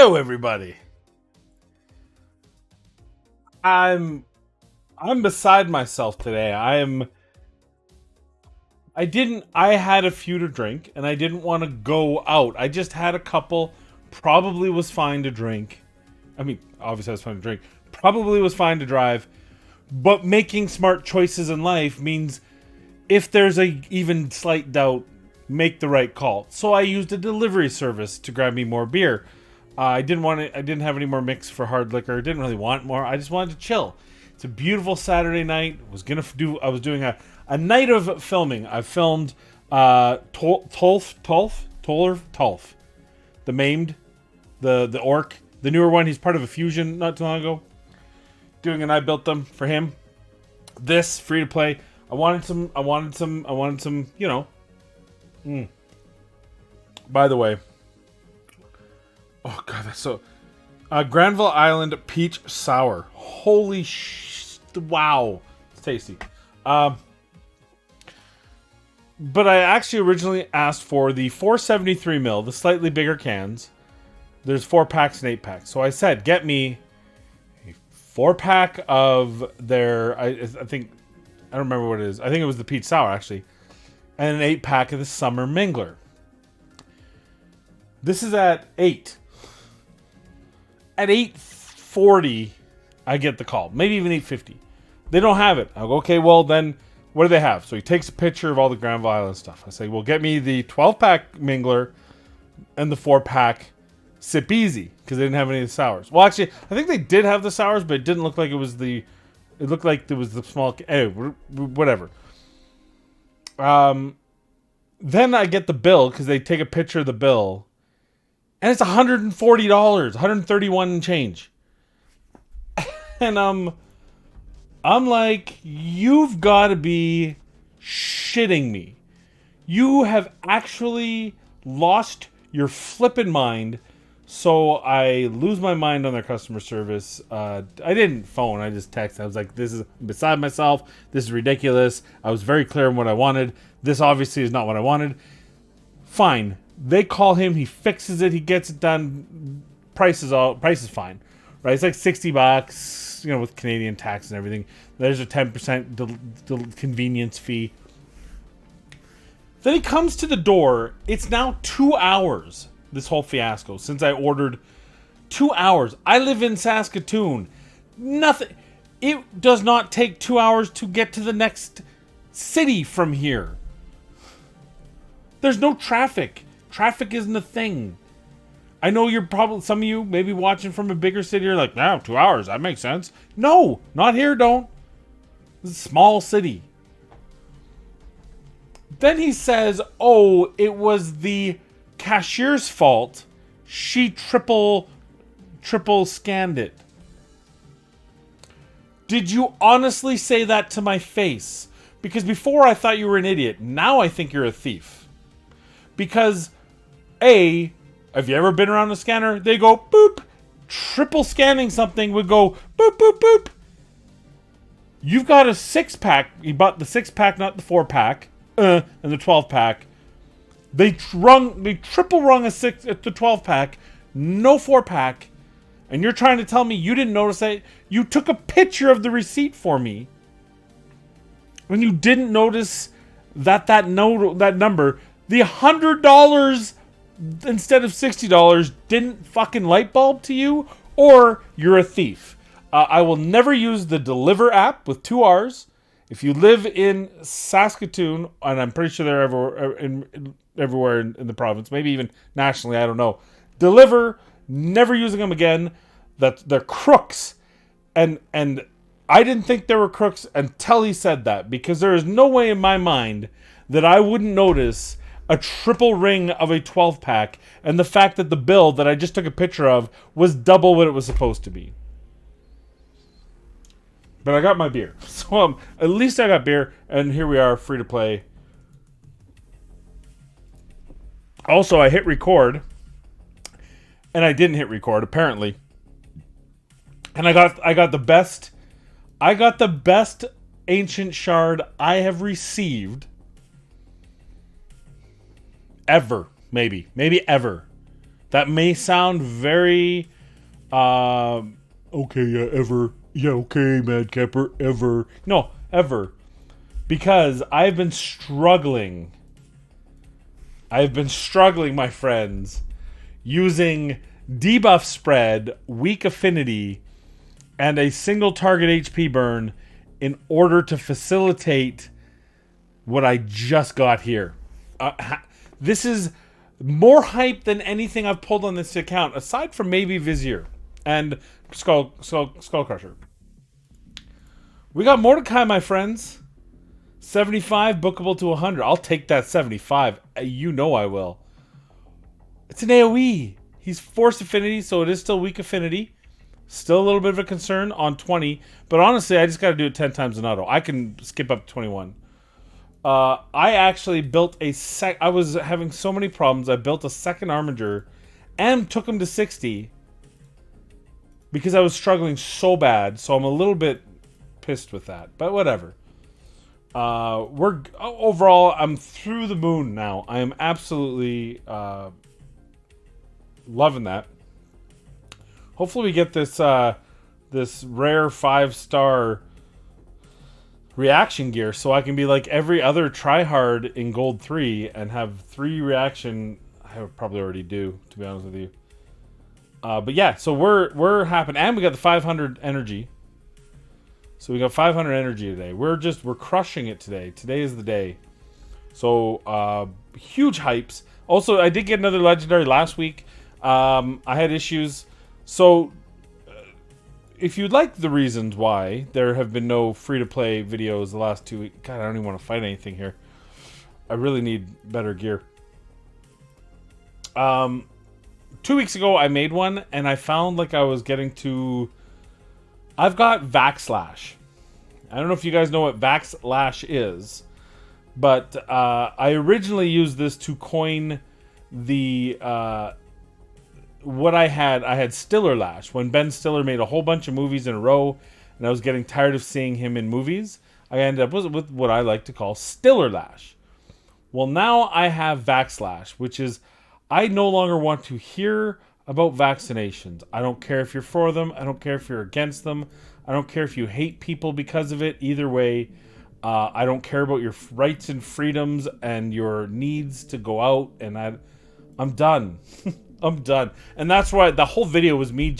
Hello, everybody. I'm I'm beside myself today. I had a few to drink and I didn't want to go out. I just had a couple. Probably was fine to drink. I mean, obviously I was fine to drink. Probably was fine to drive. But making smart choices in life means if there's a even slight doubt, make the right call. So I used a delivery service to grab me more beer. I didn't have any more mix for hard liquor. Didn't really want more. I just wanted to chill. It's a beautiful Saturday night. I was doing a night of filming. I filmed Tolf, the maimed, the orc, the newer one. He's part of a fusion not too long ago. Doing an I built them for him. This free to play. I wanted some. You know. By the way, oh god, that's so. Granville Island Peach Sour. Holy wow, it's tasty. But I actually originally asked for the 473 ml, the slightly bigger cans. There's 4 packs and 8 packs. So I said, get me a 4-pack of their. I think I don't remember what it is. I think it was the Peach Sour actually, and an 8-pack of the Summer Mingler. This is at 8. At 8:40, I get the call. Maybe even 8:50. They don't have it. I go, okay, well then, what do they have? So he takes a picture of all the Granville Island stuff. I say, well, get me the 12-pack Mingler and the 4-pack Sip Easy, because they didn't have any of the sours. Well, actually, I think they did have the sours, but it didn't look like it was the. It looked like there was the small. Anyway, whatever. Then I get the bill because they take a picture of the bill. And it's $140, $131 and change. And I'm like, you've got to be shitting me. You have actually lost your flippin' mind. So I lose my mind on their customer service. I didn't phone, I just texted. I was like, this is beside myself. This is ridiculous. I was very clear on what I wanted. This obviously is not what I wanted. Fine. They call him, he fixes it, he gets it done. Price is fine, right? It's like $60, with Canadian tax and everything. There's a 10% convenience fee. Then he comes to the door. It's now 2 hours, this whole fiasco, since I ordered. 2 hours. I live in Saskatoon. Nothing. It does not take 2 hours to get to the next city from here. There's no traffic. Traffic isn't a thing. I know some of you maybe watching from a bigger city are like, 2 hours, that makes sense. No, not here, don't. This is a small city. Then he says, oh, it was the cashier's fault. She triple scanned it. Did you honestly say that to my face? Because before I thought you were an idiot. Now I think you're a thief. Because have you ever been around a scanner? They go boop. Triple scanning something would go boop, boop, boop. You've got a 6-pack. You bought the 6-pack, not the 4-pack, and the 12-pack. They triple rung the 12-pack, no 4-pack, and you're trying to tell me you didn't notice that? You took a picture of the receipt for me, when you didn't notice that number, the $100 instead of $60 didn't fucking light bulb to you, or you're a thief. I will never use the Deliver app with 2 R's. If you live in Saskatoon, and I'm pretty sure they're everywhere in the province, maybe even nationally, I don't know. Deliver, never using them again. They're crooks, and I didn't think they were crooks until he said that, because there is no way in my mind that I wouldn't notice a triple ring of a 12-pack, and the fact that the bill that I just took a picture of was double what it was supposed to be. But I got my beer. So at least I got beer, and here we are, free to play. Also, I hit record, and I didn't hit record, apparently. And I got the best ancient shard I have received ever, maybe ever. That may sound very, okay, yeah, ever. Yeah, okay, Madcapper, ever. No, ever. Because I've been struggling. I've been struggling, my friends, using debuff spread, weak affinity, and a single target HP burn in order to facilitate what I just got here. This is more hype than anything I've pulled on this account, aside from maybe Vizier and Skull Crusher. We got Mordecai, my friends. 75 bookable to 100. I'll take that 75. You know I will. It's an AoE. He's force affinity, so it is still weak affinity. Still a little bit of a concern on 20. But honestly, I just got to do it 10 times in auto. I can skip up to 21. I actually built a I was having so many problems. I built a second Armiger and took him to 60 because I was struggling so bad. So I'm a little bit pissed with that, but whatever. Overall, I'm through the moon now. I am absolutely loving that. Hopefully we get this this rare 5-star reaction gear so I can be like every other tryhard in Gold 3 and have 3 reaction. I would probably already do, to be honest with you. But yeah, so we're happy, and we got the 500 energy. So we got 500 energy today. We're crushing it today. Today is the day. So huge hypes. Also, I did get another legendary last week. I had issues. So if you'd like the reasons why there have been no free-to-play videos the last 2 weeks. God, I don't even want to fight anything here. I really need better gear. 2 weeks ago, I made one, and I found like I was getting to... I've got Vaxlash. I don't know if you guys know what Vaxlash is, but I originally used this to coin the... what I had Stiller Lash. When Ben Stiller made a whole bunch of movies in a row, and I was getting tired of seeing him in movies, I ended up with what I like to call Stiller Lash. Well, now I have Vaxlash, which is, I no longer want to hear about vaccinations. I don't care if you're for them. I don't care if you're against them. I don't care if you hate people because of it. Either way, I don't care about your rights and freedoms and your needs to go out. And I'm done. I'm done. And that's why the whole video was me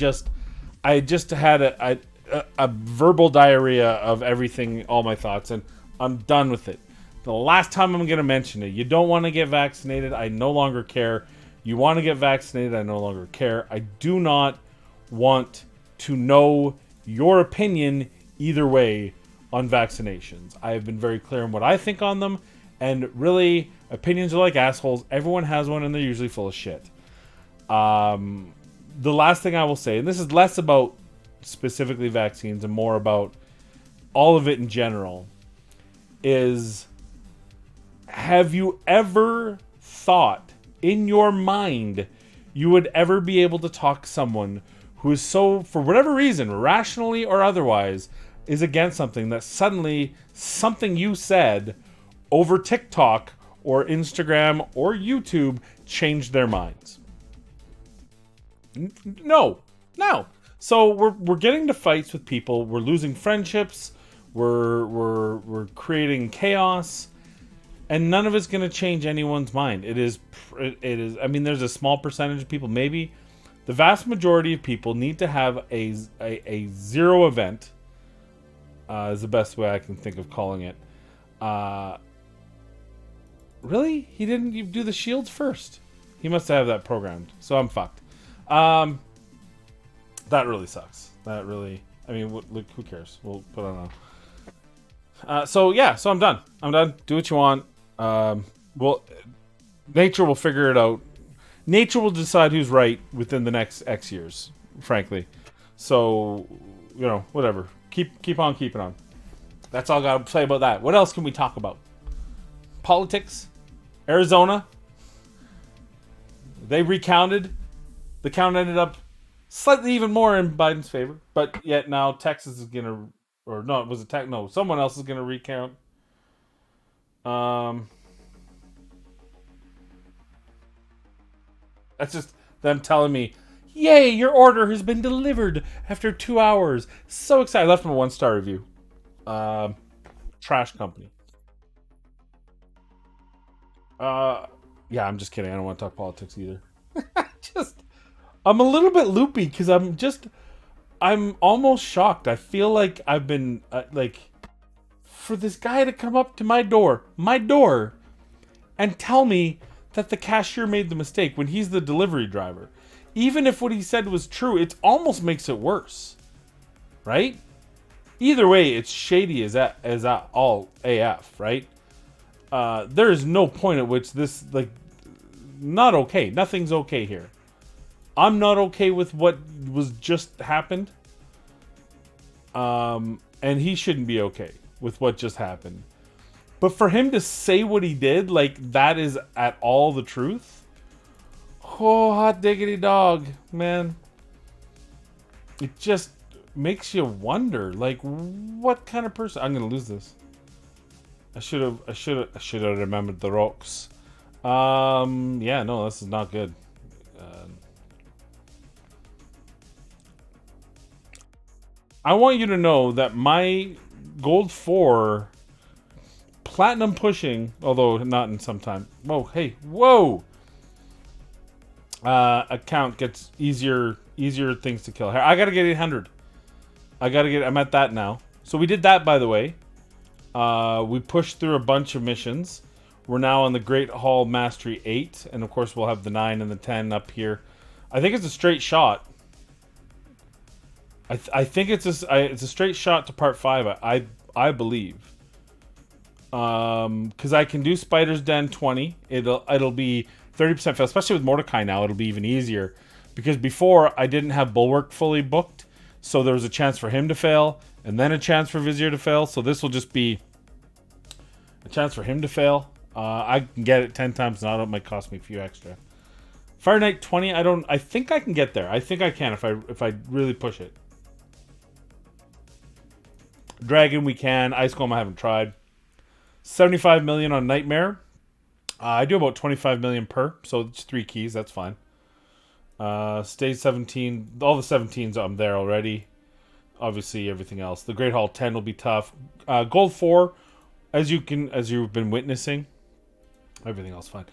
I just had a verbal diarrhea of everything, all my thoughts, and I'm done with it. The last time I'm going to mention it. You don't want to get vaccinated. I no longer care. You want to get vaccinated. I no longer care. I do not want to know your opinion either way on vaccinations. I have been very clear on what I think on them. And really, opinions are like assholes. Everyone has one, and they're usually full of shit. The last thing I will say, and this is less about specifically vaccines and more about all of it in general, is, have you ever thought in your mind you would ever be able to talk to someone who is so, for whatever reason, rationally or otherwise, is against something, that suddenly something you said over TikTok or Instagram or YouTube changed their minds? No. So we're getting to fights with people. We're losing friendships. We're creating chaos, and none of it's going to change anyone's mind. It is. I mean, there's a small percentage of people. Maybe the vast majority of people need to have a zero event. Is the best way I can think of calling it. Really? He didn't do the shields first. He must have that programmed. So I'm fucked. That really sucks. That really... I mean, look, who cares? We'll put on a... So I'm done. Do what you want. Well, nature will figure it out. Nature will decide who's right within the next X years, frankly. So, whatever. Keep on keeping on. That's all I got to say about that. What else can we talk about? Politics? Arizona? They recounted. The count ended up slightly even more in Biden's favor. But yet now Texas is going to... Or no, was it Texas? No, someone else is going to recount. That's just... them telling me, "Yay, your order has been delivered after 2 hours." So excited! I left them a 1-star review. Trash company. Yeah, I'm just kidding. I don't want to talk politics either. just, I'm a little bit loopy because I'm almost shocked. I feel like I've been for this guy to come up to my door, and tell me that the cashier made the mistake when he's the delivery driver. Even if what he said was true, it almost makes it worse, right? Either way, it's shady as all AF, right? There is no point at which this not okay. Nothing's okay here. I'm not okay with what was just happened. And he shouldn't be okay with what just happened. But for him to say what he did, like that is at all the truth. Oh, hot diggity dog, man. It just makes you wonder, like, what kind of person. I'm gonna lose this. I should have remembered the rocks. Yeah, no, this is not good. I want you to know that my gold 4 platinum pushing, although not in some time. Whoa, hey, whoa! Account gets easier things to kill. I gotta get 800. I'm at that now. So we did that, by the way. We pushed through a bunch of missions. We're now on the Great Hall Mastery 8, and of course we'll have the 9 and the 10 up here. I think it's a straight shot. I think it's a straight shot to part 5. I believe. Because I can do Spider's Den 20. It'll be 30% fail, especially with Mordecai now. It'll be even easier because before I didn't have Bulwark fully booked, so there was a chance for him to fail and then a chance for Vizier to fail. So this will just be a chance for him to fail. I can get it 10 times now. It might cost me a few extra. Fire Knight 20. I think I can get there. I think I can if I really push it. Dragon we can. Ice Golem I haven't tried. 75 million on Nightmare. I do about 25 million per, so it's 3 keys. That's fine. Stage 17. All the 17s I'm there already. Obviously everything else. The Great Hall 10 will be tough. Gold 4, as you've been witnessing. Everything else fine.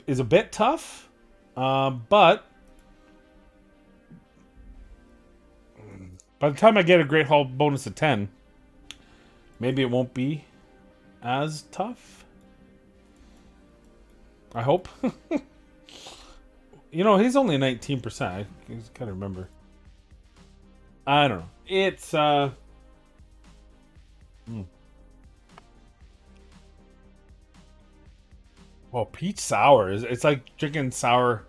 Is a bit tough, but by the time I get a Great Hall bonus of 10, maybe it won't be as tough. I hope. You know, he's only 19%. I just gotta remember. I don't know. It's Well, peach sour it's like drinking sour.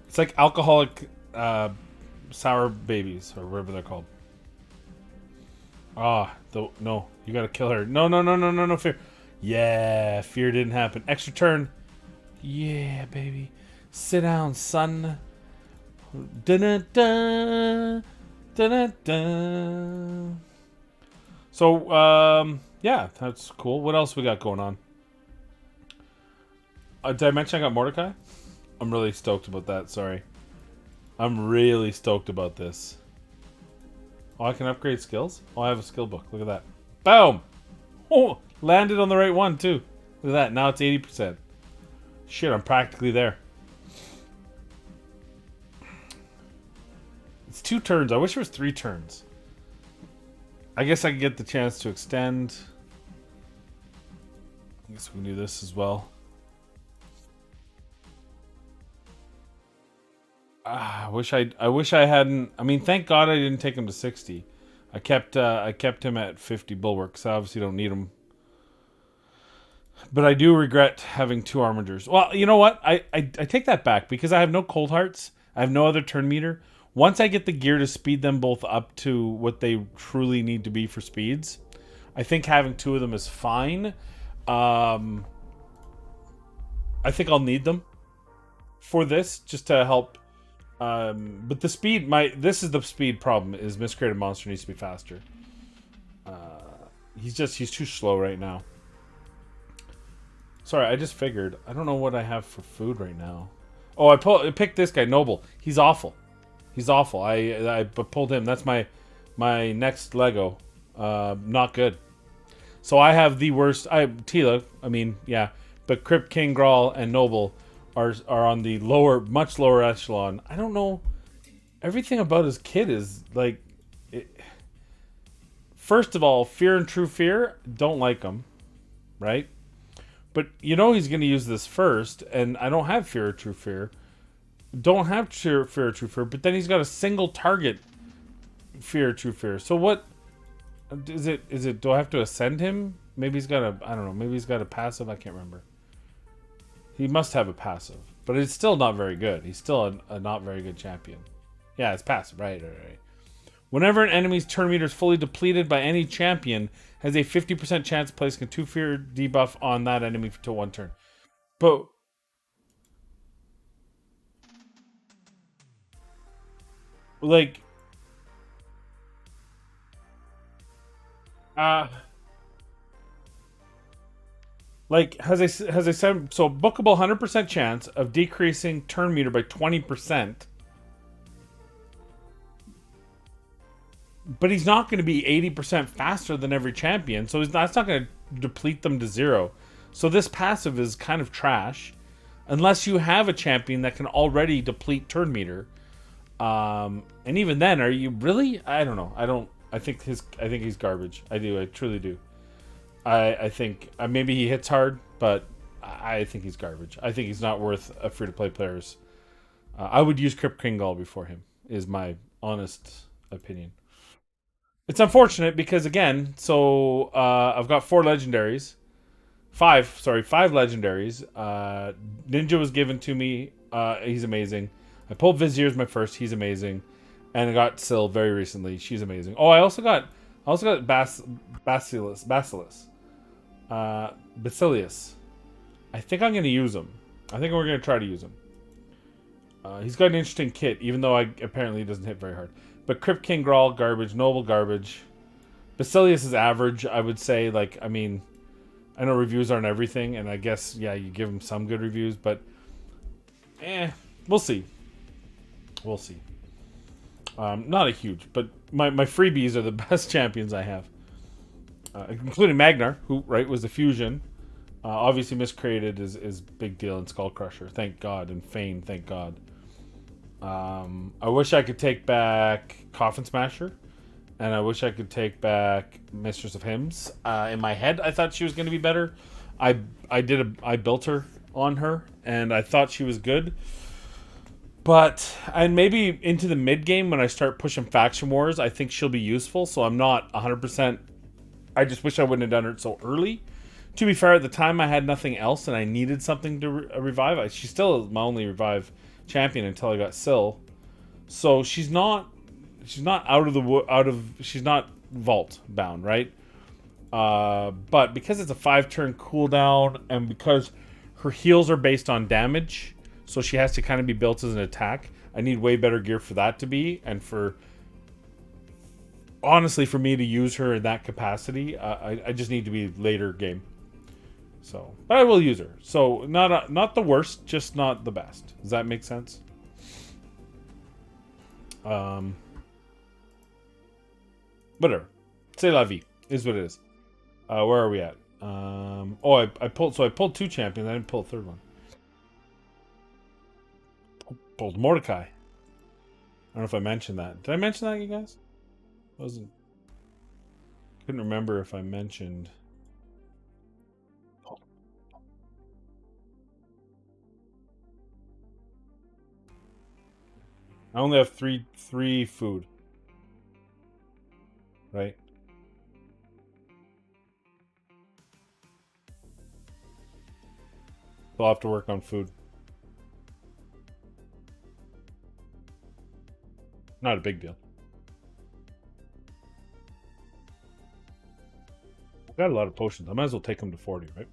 It's like alcoholic sour babies or whatever they're called. No, you gotta kill her. No, fear. Yeah, fear didn't happen. Extra turn. Yeah, baby. Sit down, son. Dun-dun-dun. Dun-dun-dun. So, yeah, that's cool. What else we got going on? Did I mention I got Mordecai? I'm really stoked about that, sorry. I'm really stoked about this. Oh, I can upgrade skills? Oh, I have a skill book. Look at that. Boom! Oh, landed on the right one, too. Look at that. Now it's 80%. Shit, I'm practically there. It's 2 turns. I wish it was 3 turns. I guess I can get the chance to extend. I guess we can do this as well. I wish I hadn't. I mean, thank God I didn't take him to 60. I kept him at 50 bulwarks. I obviously don't need him. But I do regret having 2 armigers. Well, you know what? I take that back because I have no cold hearts. I have no other turn meter. Once I get the gear to speed them both up to what they truly need to be for speeds, I think having 2 of them is fine. I think I'll need them for this just to help. But the speed, this is the speed problem, is Miscreated Monster needs to be faster. He's too slow right now. Sorry, I just figured. I don't know what I have for food right now. Oh, I picked this guy, Noble. He's awful. He's awful. I pulled him. That's my next Lego. Not good. So I have the worst. Tila. I mean, yeah, but Crypt King, Grawl, and Noble are on the much lower echelon. I don't know. Everything about his kid is like. First of all, Fear and True Fear, don't like him, right? But you know he's going to use this first, and I don't have Fear or True Fear. Don't have Fear or True Fear, but then he's got a single target Fear or True Fear. So what is it? Do I have to ascend him? Maybe he's got I don't know. Maybe he's got a passive. I can't remember. He must have a passive, but it's still not very good. He's still a not very good champion. Yeah, it's passive, right. Whenever an enemy's turn meter is fully depleted by any champion, has a 50% chance of placing a 2 fear debuff on that enemy to 1 turn. But like has I said so bookable 100% chance of decreasing turn meter by 20%. But he's not going to be 80% faster than every champion, so that's not going to deplete them to 0. So this passive is kind of trash, unless you have a champion that can already deplete turn meter. And even then, are you really? I don't know. I think he's garbage. I do. I truly do. I think maybe he hits hard, but I think he's garbage. I think he's not worth a free-to-play player's. I would use Crypt King Grawl before him. Is my honest opinion. It's unfortunate because again, so I've got 4 legendaries, 5 legendaries. Ninja was given to me. He's amazing. I pulled Vizier as my first. He's amazing, and I got Syl very recently. She's amazing. Oh, I also got Basilius. I think I'm going to use him. I think we're going to try to use him. He's got an interesting kit, even though apparently he doesn't hit very hard. But Crypt King Grawl, garbage. Noble, garbage. Basilius is average, I would say. Like, I mean, I know reviews aren't everything, and I guess, yeah, you give him some good reviews, but we'll see. We'll see. Not a huge, but my freebies are the best champions I have. Including Magnar, who, right, was the fusion. Obviously miscreated is big deal in Skull Crusher. Thank God. And Fane, thank God. I wish I could take back Coffin Smasher, and I wish I could take back Mistress of Hymns. In my head, I thought she was going to be better. I built her on her, and I thought she was good. But and maybe into the mid game when I start pushing faction wars, I think she'll be useful. So I'm not 100%. I just wish I wouldn't have done it so early. To be fair, at the time I had nothing else, and I needed something to revive. She still is my only revive champion until I got Syl, so she's not she's not vault bound, right? But because it's a 5-turn cooldown, and because her heals are based on damage, so she has to kind of be built as an attack. I need way better gear for that to be, and honestly, for me to use her in that capacity, I just need to be later game. So, but I will use her. So not the worst, just not the best. Does that make sense? Whatever. C'est la vie. Is what it is. Where are we at? I pulled 2 champions. I didn't pull a third one. Pulled Mordecai. I don't know if I mentioned that. Did I mention that, you guys? Couldn't remember if I mentioned. I only have three food. Right? So I'll have to work on food. Not a big deal. I've got a lot of potions. I might as well take them to 40, right?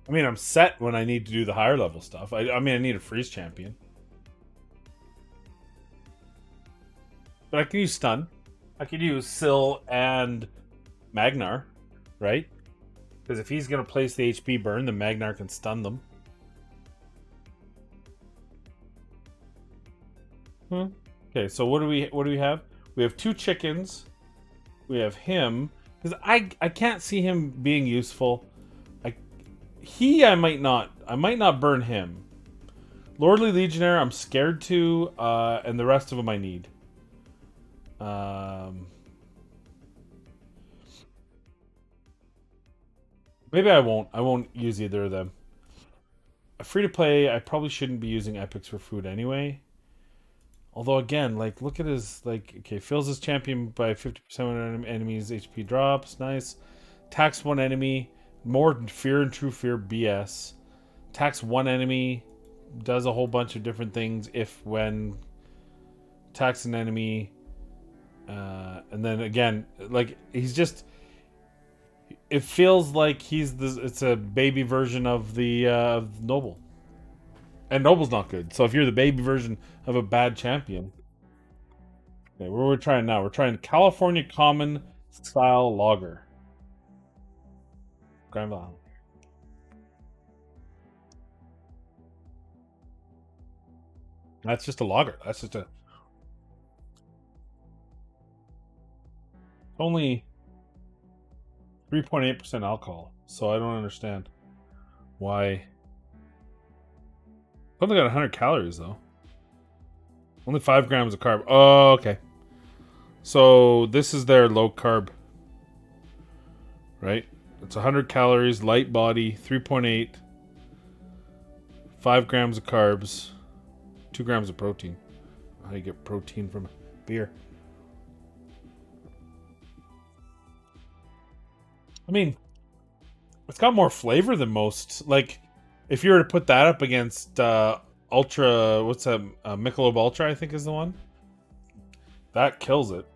I mean, I'm set when I need to do the higher level stuff. I mean, I need a freeze champion. But I can use stun. I could use Syl and Magnar, right? Because if he's going to place the HP burn, then Magnar can stun them. Okay, so what do we have? We have 2 chickens. We have him. Because I can't see him being useful. I might not burn him. Lordly Legionnaire, I'm scared to, and the rest of them I need. Maybe I won't. I won't use either of them. Free to play, I probably shouldn't be using epics for food anyway. Although again, like look at his okay, fills his champion by 50% when enemies HP drops. Nice. Attacks one enemy. More fear and true fear BS. Attacks one enemy. Does a whole bunch of different things if when attacks an enemy. And then again, like he's just. It feels like it's a baby version of the Noble. And Noble's not good. So if you're the baby version of a bad champion. Okay, what are we trying now? We're trying California Common Style Lager. Grand Valley. That's just a lager. That's just only 3.8% alcohol. So I don't understand why. Only got 100 calories though. Only 5 grams of carb. Oh, okay. So this is their low carb, right? It's 100 calories, light body, 3.8, 5 grams of carbs, 2 grams of protein. How do you get protein from beer? I mean, it's got more flavor than most. Like, if you were to put that up against Ultra, what's that? Michelob Ultra, I think is the one. That kills it.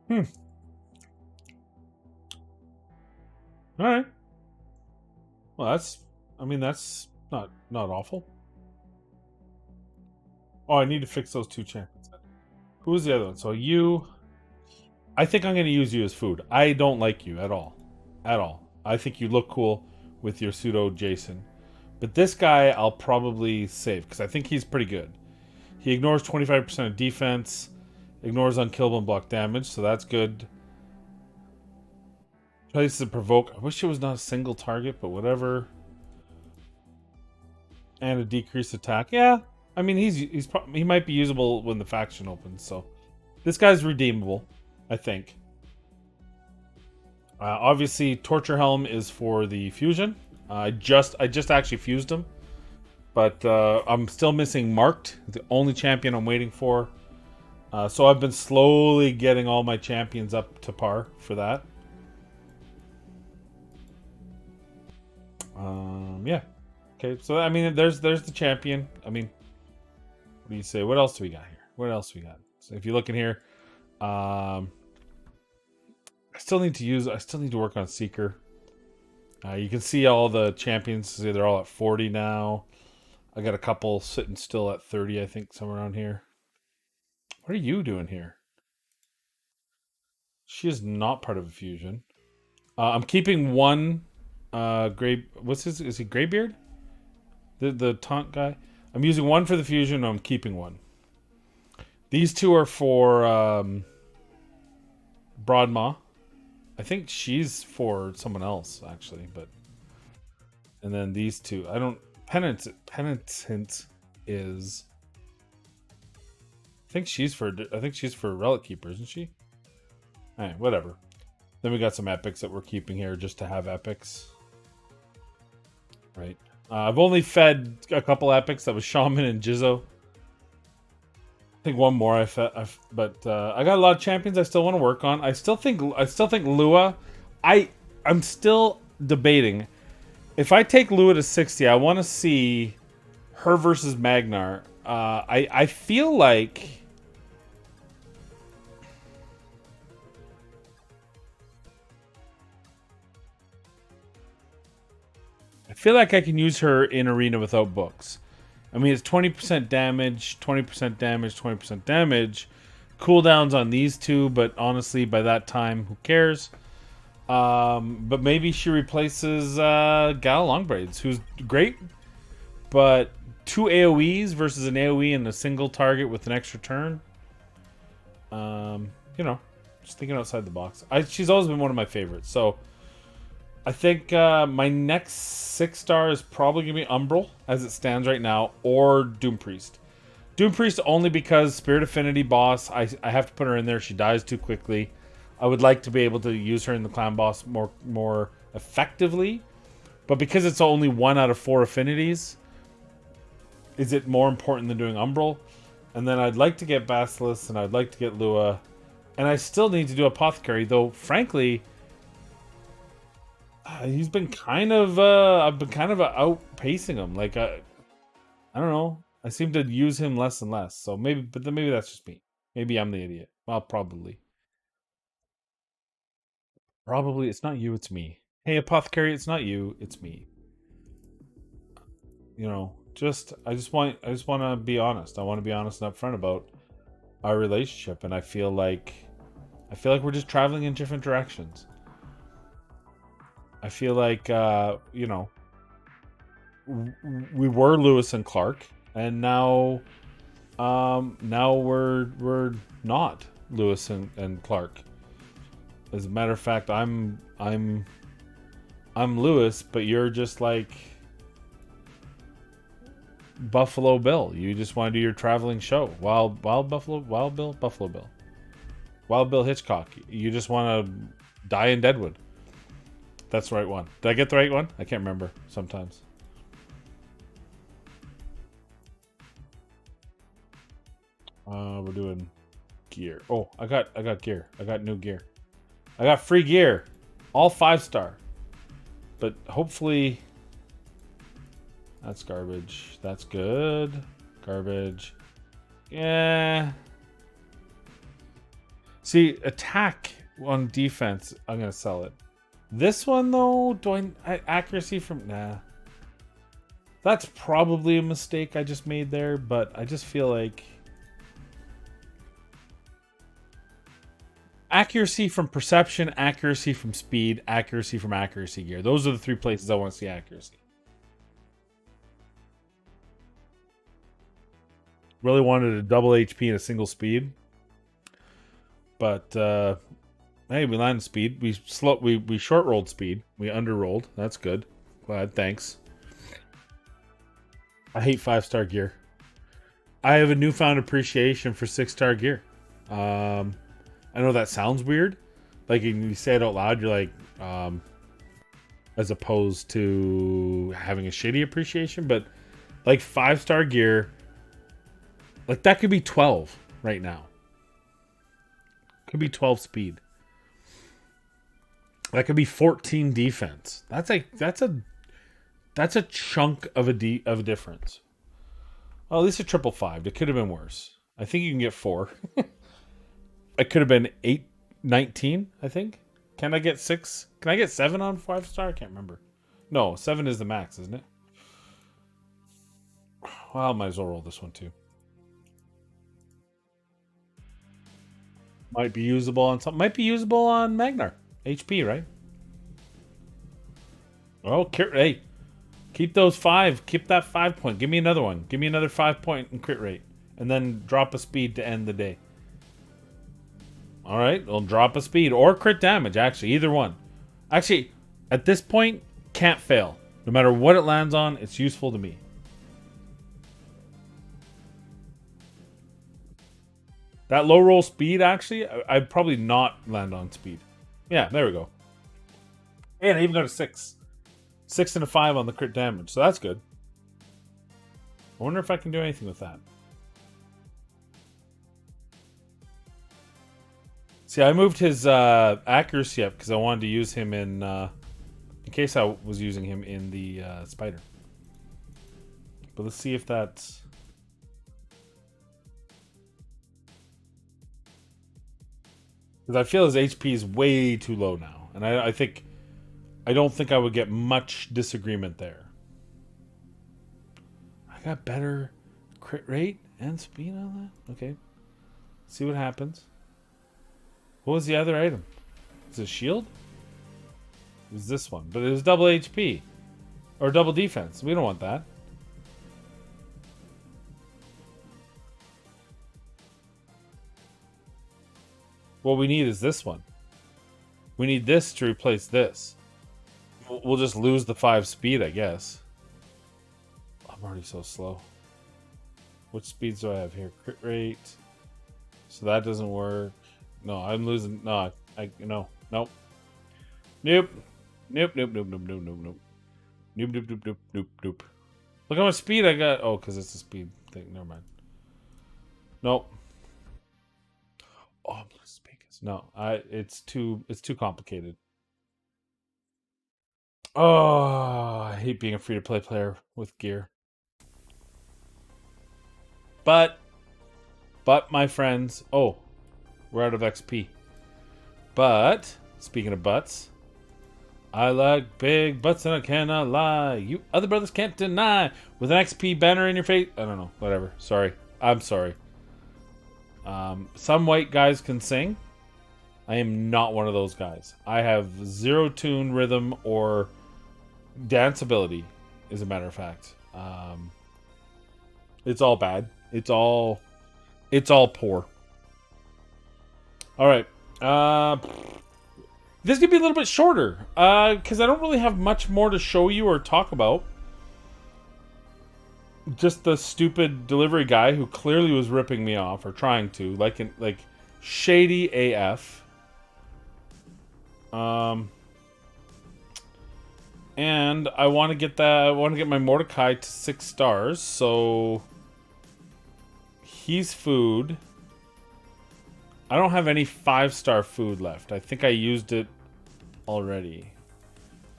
All right. Well, that's not awful. Oh, I need to fix those 2 champions. Who's the other one? So you, I think I'm going to use you as food. I don't like you at all. At all. I think you look cool with your pseudo Jason. But this guy I'll probably save because I think he's pretty good. He ignores 25% of defense, ignores unkillable and block damage, so that's good. Places to provoke. I wish it was not a single target, but whatever. And a decreased attack. Yeah, I mean he might be usable when the faction opens. So this guy's redeemable, I think. Obviously, Torture Helm is for the fusion. I just actually fused him, but I'm still missing Marked, the only champion I'm waiting for. So I've been slowly getting all my champions up to par for that. Yeah. Okay, so I mean, there's the champion. I mean, what do you say? What else do we got here? What else do we got? So if you look in here, I still need to work on Seeker. You can see all the champions. See, they're all at 40 now. I got a couple sitting still at 30, I think, somewhere around here. What are you doing here? She is not part of a fusion. I'm keeping one gray. Is he Greybeard? The taunt guy. I'm using one for the fusion. I'm keeping one. These 2 are for Broadmaw. I think she's for someone else actually, but and then these 2. I don't. Penitent is. I think she's for Relic Keeper, isn't she? Alright, whatever. Then we got some epics that we're keeping here just to have epics. Right. I've only fed a couple epics. That was Shaman and Jizzo. I think one more I fed, but I got a lot of champions I still want to work on. I still think Lua. I'm still debating. If I take Lua to 60, I want to see her versus Magnar. I feel like. I feel like I can use her in Arena without books. I mean, it's 20% damage, 20% damage, 20% damage. Cooldowns on these two, but honestly, by that time, who cares? But maybe she replaces Gal Longbraids, who's great, but two AoEs versus an AoE and a single target with an extra turn. You know, just thinking outside the box. She's always been one of my favorites, so I think my next 6-star is probably going to be Umbral, as it stands right now, or Doom Priest. Doom Priest only because Spirit Affinity boss, I have to put her in there. She dies too quickly. I would like to be able to use her in the clan boss more effectively. But because it's only 1 out of 4 affinities, is it more important than doing Umbral? And then I'd like to get Basilisk, and I'd like to get Lua. And I still need to do Apothecary, though, frankly, he's been kind of, I've been kind of outpacing him. Like, I don't know. I seem to use him less and less. So maybe, but then maybe that's just me. Maybe I'm the idiot. Well, probably. Probably it's not you, it's me. Hey, Apothecary, it's not you, it's me. You know, I just want to be honest. I want to be honest and upfront about our relationship, and I feel like we're just traveling in different directions. I feel like you know, we were Lewis and Clark, and now we're not Lewis and Clark. As a matter of fact, I'm Lewis, but you're just like Buffalo Bill. You just want to do your traveling show. Wild Bill Hitchcock. You just want to die in Deadwood. That's the right one. Did I get the right one? I can't remember sometimes. We're doing gear. Oh, I got gear. I got new gear. I got free gear. All 5-star. But hopefully that's garbage. That's good. Garbage. Yeah. See, attack on defense, I'm going to sell it. This one, though, accuracy from... Nah. That's probably a mistake I just made there, but I just feel like... Accuracy from perception, accuracy from speed, accuracy from accuracy gear. Those are the 3 places I want to see accuracy. Really wanted a double HP and a single speed. But, hey, we landed speed. We short rolled speed. We under rolled. That's good. Glad. Thanks. I hate 5-star gear. I have a newfound appreciation for 6-star gear. I know that sounds weird. Like, when you say it out loud, you're like, as opposed to having a shitty appreciation. But, like, 5-star gear, like, that could be 12 right now. Could be 12 speed. That could be 14 defense. That's a chunk of a difference. Well, at least a 555. It could have been worse. I think you can get 4. It could have been 819, I think. Can I get 6? Can I get 7 on 5-star? I can't remember. No, 7 is the max, isn't it? Well, I might as well roll this one too. Might be usable on something. Might be usable on Magnar. HP, right? Oh, hey. Keep those 5. Keep that 5 point. Give me another one. Give me another 5 point in crit rate. And then drop a speed to end the day. Alright, we'll drop a speed. Or crit damage, actually. Either one. Actually, at this point, can't fail. No matter what it lands on, it's useful to me. That low roll speed, actually, I'd probably not land on speed. Yeah, there we go. And I even got a 6. 6 and a 5 on the crit damage, so that's good. I wonder if I can do anything with that. See, I moved his accuracy up because I wanted to use him in case I was using him in the spider. But let's see if that's... Because I feel his HP is way too low now. And I don't think I would get much disagreement there. got better crit rate and speed on that? Okay. See what happens. What was the other item? Is it shield? It was this one. But it was double HP. Or double defense. We don't want that. What we need is this one. We need this to replace this. We'll just lose the 5 speed, I guess. I'm already so slow. Which speeds do I have here? Crit rate. So that doesn't work. No, I'm losing. No, no. Nope. Nope. Nope, nope, nope, nope, nope, nope, nope. Nope, nope, nope, nope, nope, nope. Look how much speed I got. Oh, because it's a speed thing. Never mind. Nope. Oh, I'm losing speed. No, it's too complicated. Oh, I hate being a free-to-play player with gear. But my friends, oh, we're out of XP. But speaking of butts, I like big butts and I cannot lie. You other brothers can't deny. With an XP banner in your face. I don't know. Whatever. Sorry. I'm sorry. Some white guys can sing. I am not one of those guys. I have zero tune, rhythm, or dance ability, as a matter of fact. It's all bad. It's all poor. All right. This could be a little bit shorter because I don't really have much more to show you or talk about. Just the stupid delivery guy who clearly was ripping me off or trying to, like shady AF. And I want to get that. I want to get my Mordecai to 6 stars. So he's food. I don't have any 5-star food left. I think I used it already.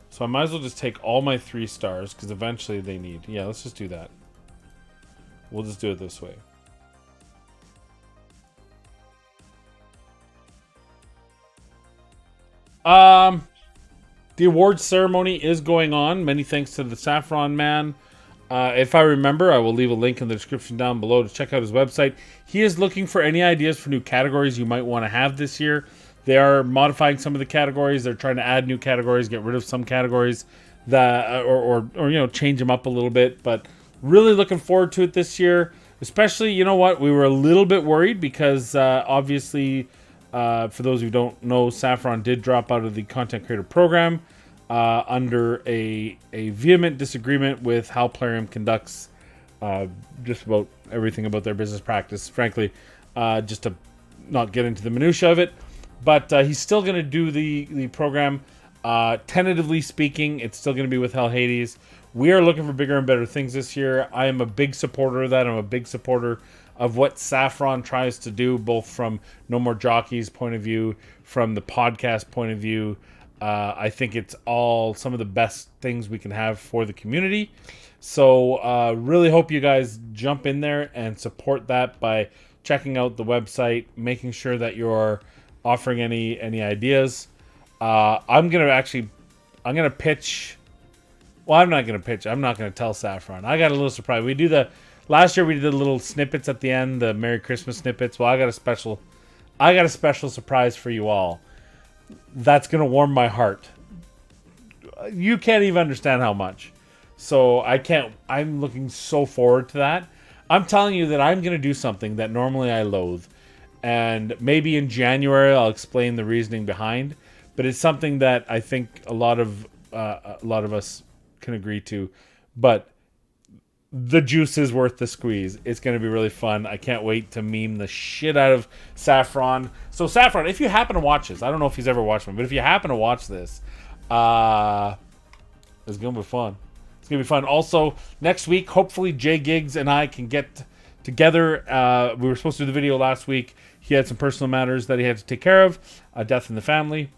So I might as well just take all my 3 stars because eventually they need. Yeah, let's just do that. We'll just do it this way. The awards ceremony is going on. Many thanks to the Saffron Man. If I remember, I will leave a link in the description down below to check out his website. He is looking for any ideas for new categories you might want to have this year. They are modifying some of the categories. They're trying to add new categories, get rid of some categories that, or you know, change them up a little bit. But really looking forward to it this year. Especially, you know what, we were a little bit worried because obviously, for those who don't know, Saffron did drop out of the content creator program under a vehement disagreement with how Plarium conducts just about everything about their business practice. Frankly, just to not get into the minutia of it, but he's still going to do the program. Tentatively speaking, it's still going to be with Hell Hades. We are looking for bigger and better things this year. I am a big supporter of that. I'm a big supporter of what Saffron tries to do, both from No More Jockeys point of view, from the podcast point of view. I think it's all some of the best things we can have for the community. So really hope you guys jump in there and support that by checking out the website, making sure that you're offering any ideas. I'm gonna pitch. Well, I'm not gonna pitch. I'm not gonna tell Saffron. I got a little surprise. Last year we did the little snippets at the end, the Merry Christmas snippets. Well, I got a special surprise for you all. That's gonna warm my heart. You can't even understand how much. So I'm looking so forward to that. I'm telling you that I'm gonna do something that normally I loathe. And maybe in January I'll explain the reasoning behind. But it's something that I think a lot of us can agree to. But the juice is worth the squeeze. It's going to be really fun. I can't wait to meme the shit out of Saffron. So Saffron, if you happen to watch this, I don't know if he's ever watched me, but if you happen to watch this, it's going to be fun. It's going to be fun. Also, next week, hopefully Jay Giggs and I can get together. We were supposed to do the video last week. He had some personal matters that he had to take care of, a death in the family.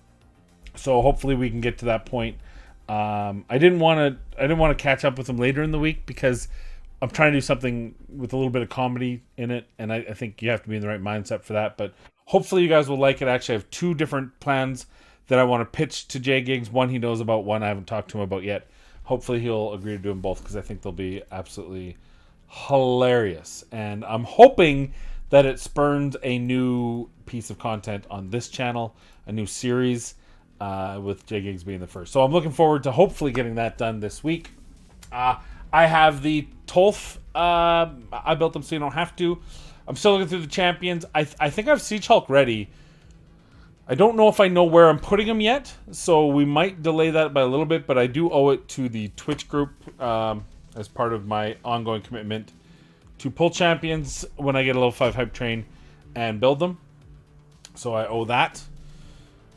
So hopefully we can get to that point. I didn't want to catch up with him later in the week because I'm trying to do something with a little bit of comedy in it, and I think you have to be in the right mindset for that. But hopefully you guys will like it. Actually, I have 2 different plans that I want to pitch to Jay Giggs. One he knows about, one I haven't talked to him about yet. Hopefully he'll agree to do them both because I think they'll be absolutely hilarious. And I'm hoping that it spurns a new piece of content on this channel, a new series, with Jay Gigs being the first. So I'm looking forward to hopefully getting that done this week. I have the Tolf. I built them so you don't have to. I'm still looking through the champions. I think I have Siege Hulk ready. I don't know if I know where I'm putting them yet, so we might delay that by a little bit, but I do owe it to the Twitch group as part of my ongoing commitment to pull champions when I get a level 5 hype train and build them. So I owe that.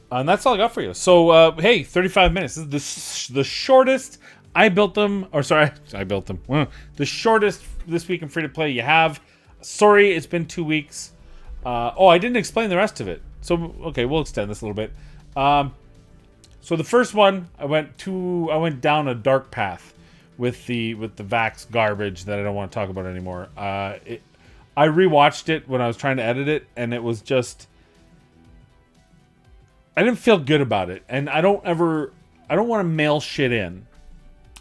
And that's all I got for you. So, hey, 35 minutes. This is the shortest I built them. Or, sorry, I built them. The shortest this week in free-to-play you have. Sorry, it's been 2 weeks. I didn't explain the rest of it. So, okay, we'll extend this a little bit. So the first one, I went down a dark path with the Vax garbage that I don't want to talk about anymore. I rewatched it when I was trying to edit it, and it was just, I didn't feel good about it, and I don't want to mail shit in.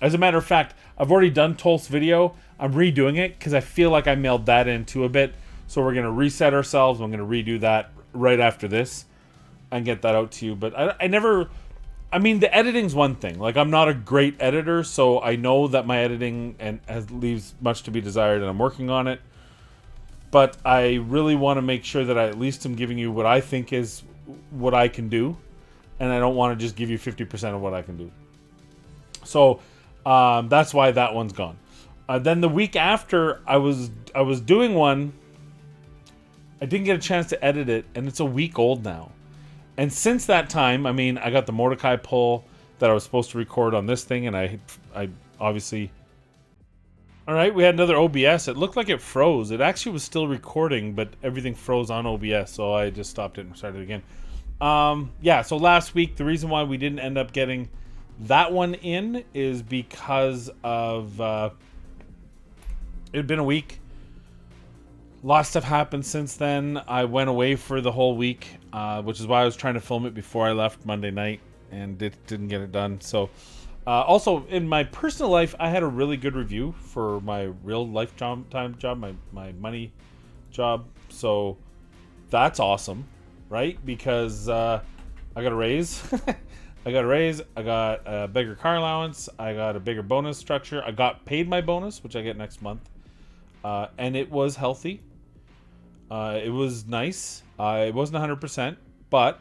As a matter of fact, I've already done Tolf's video. I'm redoing it because I feel like I mailed that in too a bit. So we're gonna reset ourselves. I'm gonna redo that right after this and get that out to you. But I mean, the editing's one thing. Like, I'm not a great editor, so I know that my editing leaves much to be desired, and I'm working on it. But I really want to make sure that I at least am giving you what I think is what I can do, and I don't want to just give you 50% of what I can do. So that's why that one's gone. Then the week after, I was doing one. I didn't get a chance to edit it, and it's a week old now. And since that time, I mean, I got the Mordecai pull that I was supposed to record on this thing, and I obviously... Alright, we had another OBS. It looked like it froze. It actually was still recording, but everything froze on OBS, so I just stopped it and started it again. Yeah, so last week, the reason why we didn't end up getting that one in is because of... it had been a week. A lot of stuff happened since then. I went away for the whole week, which is why I was trying to film it before I left Monday night, and didn't get it done. So, also, in my personal life, I had a really good review for my real lifetime job, my money job. So, that's awesome, right? Because I got a raise. I got a bigger car allowance. I got a bigger bonus structure. I got paid my bonus, which I get next month. And it was healthy. It was nice. It wasn't 100%, but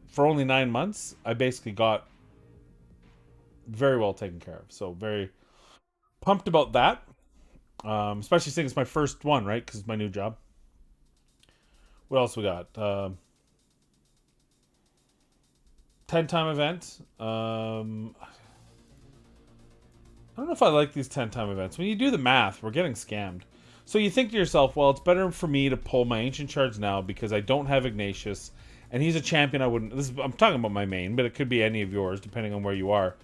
for only 9 months, I basically got very well taken care of. So very pumped about that. Especially since it's my first one, right? Because it's my new job. What else we got? 10-time event. I don't know if I like these 10-time events. When you do the math, we're getting scammed. So you think to yourself, well, it's better for me to pull my Ancient Shards now because I don't have Ignatius, and he's a champion I wouldn't... I'm talking about my main, but it could be any of yours, depending on where you are.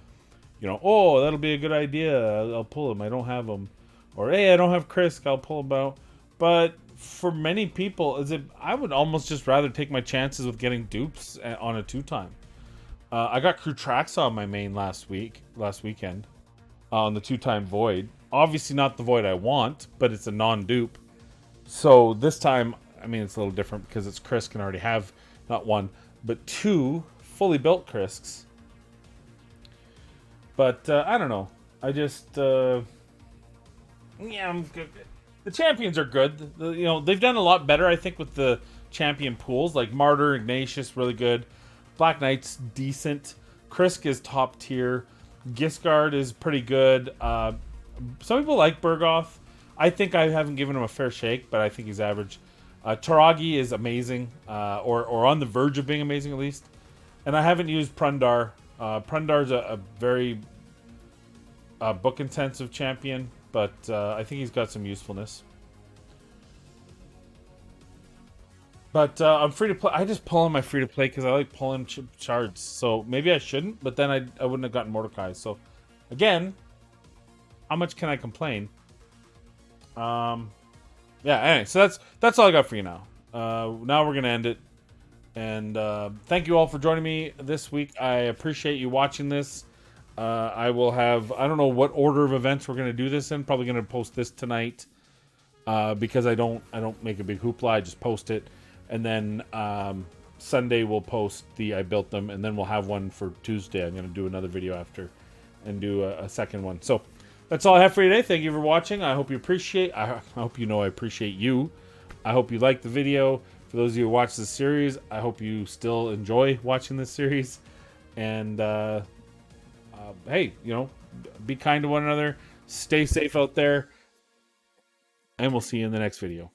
You know, oh, that'll be a good idea. I'll pull him. I don't have him. Or, hey, I don't have Krisk. I'll pull him out. But for many people, I would almost just rather take my chances with getting dupes on a 2-time. I got Krutraxa on my main last weekend. On the 2-time Void. Obviously not the Void I want, but it's a non-dupe. So this time, I mean, it's a little different because it's Krisk and I already have not 1, but 2 fully built Krisks. But I don't know. I just, yeah, I'm good. The champions are good. You know, they've done a lot better, I think, with the champion pools. Like Martyr, Ignatius, really good. Black Knight's decent. Krisk is top tier. Giscard is pretty good. Some people like Burgoth. I think I haven't given him a fair shake, but I think he's average. Taragi is amazing, or on the verge of being amazing at least. And I haven't used Prundar. Prundar's a very book-intensive champion, but I think he's got some usefulness. But I'm free to play. I just pull on my free to play because I like pulling shards. So maybe I shouldn't, but then I wouldn't have gotten Mordecai. So again, how much can I complain? Yeah. Anyway, so that's all I got for you now. Now we're gonna end it. And thank you all for joining me this week. I appreciate you watching this. I will have, I don't know what order of events we're going to do this in. Probably going to post this tonight because I don't make a big hoopla. I just post it. And then Sunday we'll post the I built them. And then we'll have one for Tuesday. I'm going to do another video after and do a second one. So that's all I have for you today. Thank you for watching. I hope you appreciate, I hope you know I appreciate you. I hope you like the video. For those of you who watch this series, I hope you still enjoy watching this series. And hey, you know, be kind to one another. Stay safe out there. And we'll see you in the next video.